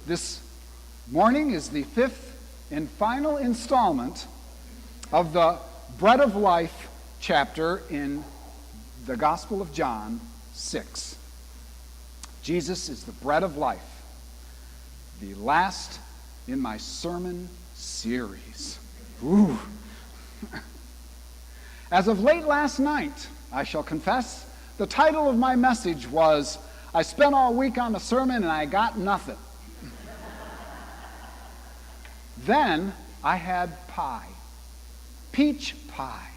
This morning is the fifth and final installment of the Bread of Life chapter in the Gospel of John 6. Jesus is the bread of life, the last in my sermon series. Ooh. As of late last night, I shall confess, the title of my message was, I spent all week on a sermon and I got nothing. Then I had pie, peach pie,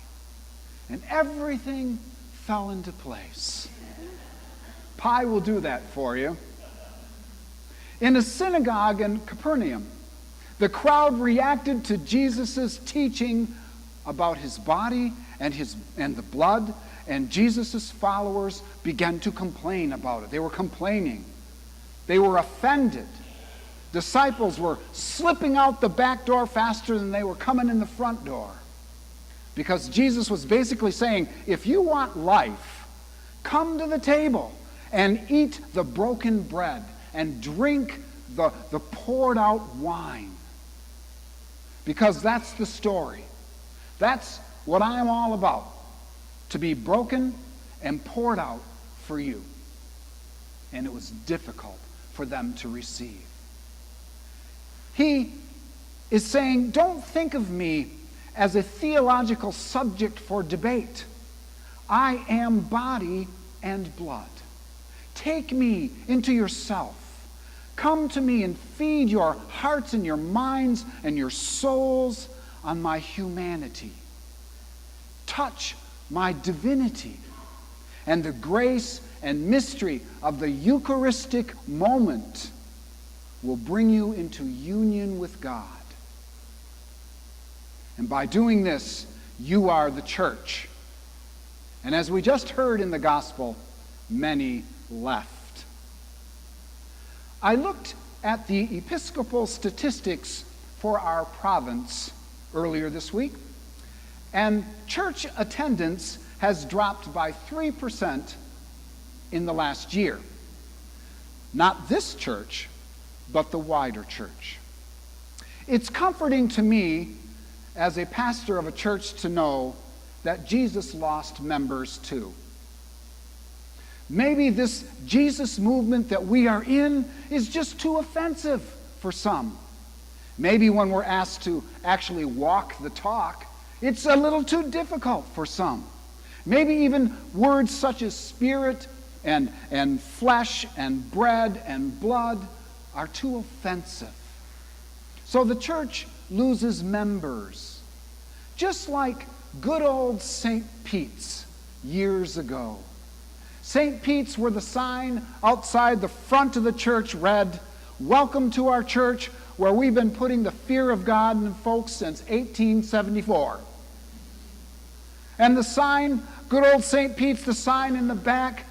and everything fell into place. Pie will do that for you. In a synagogue in Capernaum, the crowd reacted to Jesus' teaching about his body and the blood, and Jesus' followers began to complain about it. They were complaining. They were offended. Disciples were slipping out the back door faster than they were coming in the front door. Because Jesus was basically saying, if you want life, come to the table and eat the broken bread and drink the poured out wine. Because that's the story. That's what I'm all about. To be broken and poured out for you. And it was difficult for them to receive. He is saying, don't think of me as a theological subject for debate. I am body and blood. Take me into yourself. Come to me and feed your hearts and your minds and your souls on my humanity. Touch my divinity. And the grace and mystery of the Eucharistic moment will bring you into union with God. And by doing this, you are the church. And as we just heard in the gospel, many left. I looked at the episcopal statistics for our province earlier this week, and church attendance has dropped by 3% in the last year. Not this church, but the wider church. It's comforting to me as a pastor of a church to know that Jesus lost members too. Maybe this Jesus movement that we are in is just too offensive for some. Maybe when we're asked to actually walk the talk, it's a little too difficult for some. Maybe even words such as spirit and flesh and bread and blood are too offensive. So the church loses members, just like good old St. Pete's years ago. St. Pete's, where the sign outside the front of the church read, "Welcome to our church, where we've been putting the fear of God in folks since 1874. And the sign, good old St. Pete's, the sign in the back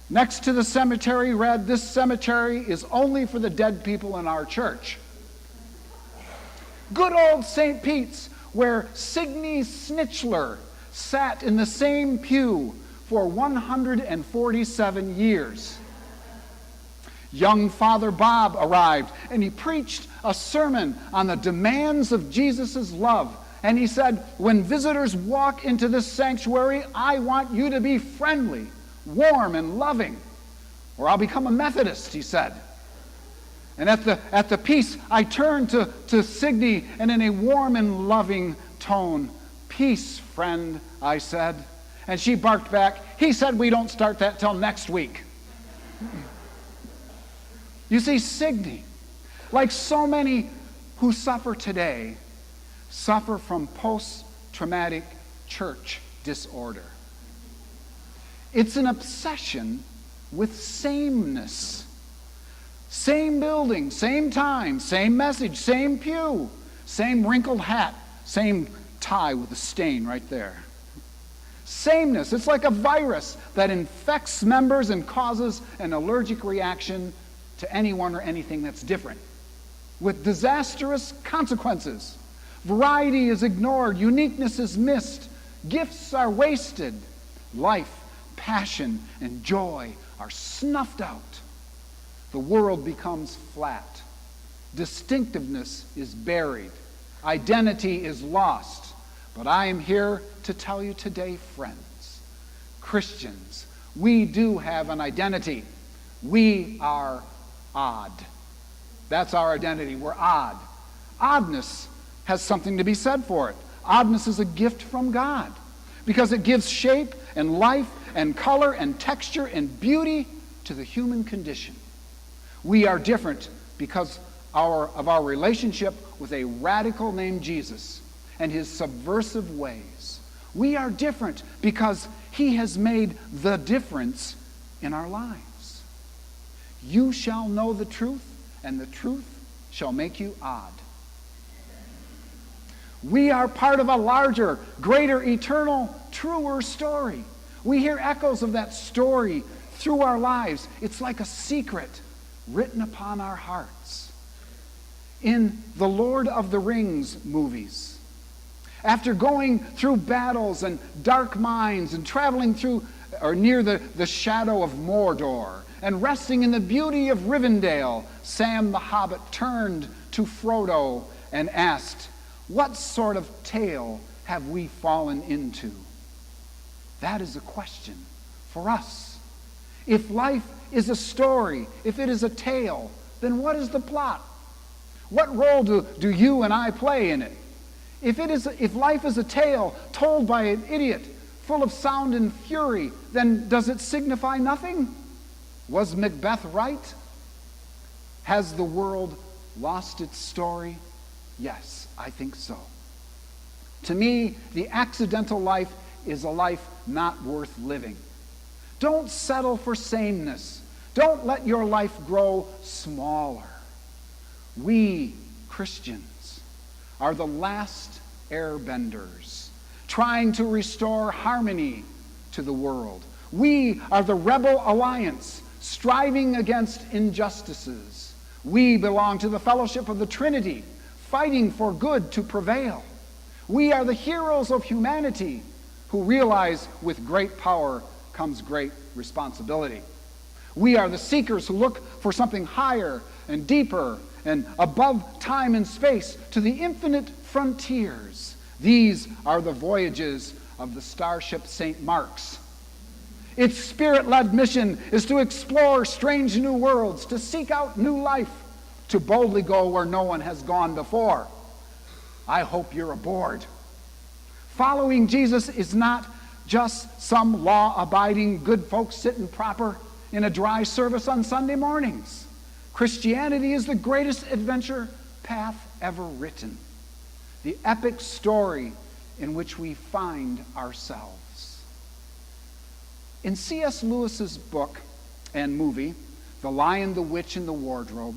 next to the cemetery read, "This cemetery is only for the dead people in our church." Good old St. Pete's, where Signe Snitchler sat in the same pew for 147 years. Young Father Bob arrived, and he preached a sermon on the demands of Jesus' love. And he said, when visitors walk into this sanctuary, I want you to be friendly, warm, and loving, or I'll become a Methodist, he said. And at the piece, I turned to Signe, and in a warm and loving tone, "Peace, friend," I said. And she barked back, "He said we don't start that till next week." You see, Signe, like so many who suffer today, suffer from post-traumatic church disorder. It's an obsession with sameness. Same building, same time, same message, same pew, same wrinkled hat, same tie with a stain right there. Sameness. It's like a virus that infects members and causes an allergic reaction to anyone or anything that's different, with disastrous consequences. Variety is ignored, uniqueness is missed, gifts are wasted, life, passion, and joy are snuffed out. The world becomes flat, Distinctiveness is buried. Identity is lost. But I am here to tell you today, friends, Christians, we do have an identity. We are odd. That's our identity. We're odd. Oddness has something to be said for it. Oddness is a gift from God because it gives shape and life and color and texture and beauty to the human condition. We are different because of our relationship with a radical named Jesus and his subversive ways. We are different because he has made the difference in our lives. You shall know the truth, and the truth shall make you odd. We are part of a larger, greater, eternal, truer story. We hear echoes of that story through our lives. It's like a secret written upon our hearts. In the Lord of the Rings movies, after going through battles and dark mines and traveling through or near the shadow of Mordor and resting in the beauty of Rivendell, Sam the Hobbit turned to Frodo and asked, "What sort of tale have we fallen into?" That is a question for us. If life is a story, if it is a tale, then what is the plot? What role do you and I play in it? If life is a tale told by an idiot, full of sound and fury, then does it signify nothing? Was Macbeth right? Has the world lost its story? Yes, I think so. To me, the accidental life is a life not worth living. Don't settle for sameness. Don't let your life grow smaller. We, Christians, are the last airbenders, trying to restore harmony to the world. We are the rebel alliance, striving against injustices. We belong to the fellowship of the Trinity, fighting for good to prevail. We are the heroes of humanity who realize with great power comes great responsibility. We are the seekers who look for something higher and deeper and above time and space to the infinite frontiers. These are the voyages of the starship St. Mark's. Its spirit-led mission is to explore strange new worlds, to seek out new life, to boldly go where no one has gone before. I hope you're aboard. Following Jesus is not just some law-abiding good folks sitting proper in a dry service on Sunday mornings. Christianity is the greatest adventure path ever written, the epic story in which we find ourselves. In C.S. Lewis's book and movie, The Lion, the Witch, and the Wardrobe,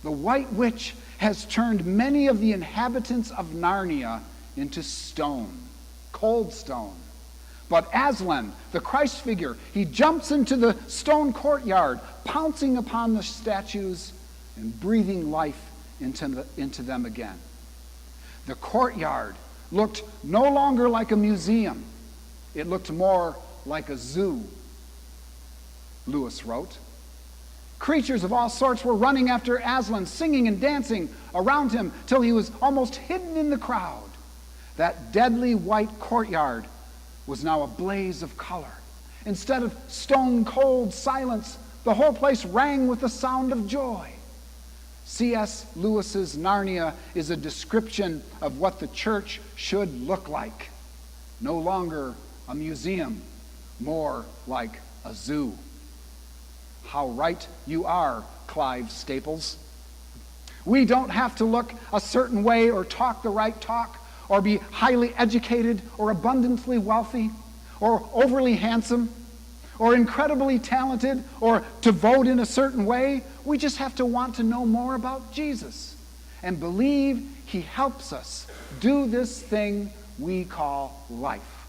the White Witch has turned many of the inhabitants of Narnia into stone, cold stone. But Aslan, the Christ figure, he jumps into the stone courtyard, pouncing upon the statues and breathing life into them again. The courtyard looked no longer like a museum. It looked more like a zoo, Lewis wrote. Creatures of all sorts were running after Aslan, singing and dancing around him till he was almost hidden in the crowd. That deadly white courtyard was now a blaze of color. Instead of stone-cold silence, the whole place rang with the sound of joy. C.S. Lewis's Narnia is a description of what the church should look like. No longer a museum, more like a zoo. How right you are, Clive Staples. We don't have to look a certain way or talk the right talk, or be highly educated or abundantly wealthy or overly handsome or incredibly talented or to vote in a certain way. We just have to want to know more about Jesus and believe he helps us do this thing we call life.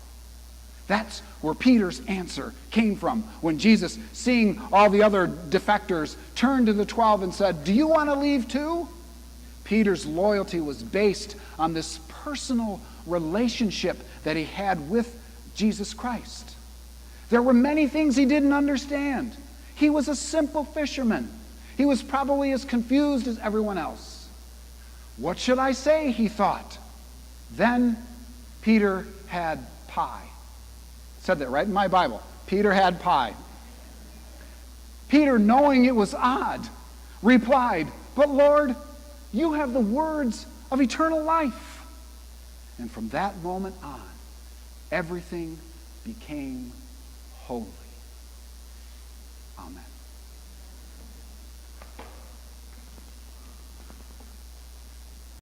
That's where Peter's answer came from when Jesus, seeing all the other defectors, turned to the 12 and said, "Do you want to leave too?" Peter's loyalty was based on this personal relationship that he had with Jesus Christ. There were many things he didn't understand. He was a simple fisherman. He was probably as confused as everyone else. What should I say, he thought. Then Peter had pie. It said that right in my Bible. Peter had pie. Peter, knowing it was odd, replied, "But Lord, you have the words of eternal life." And from that moment on, everything became holy. Amen.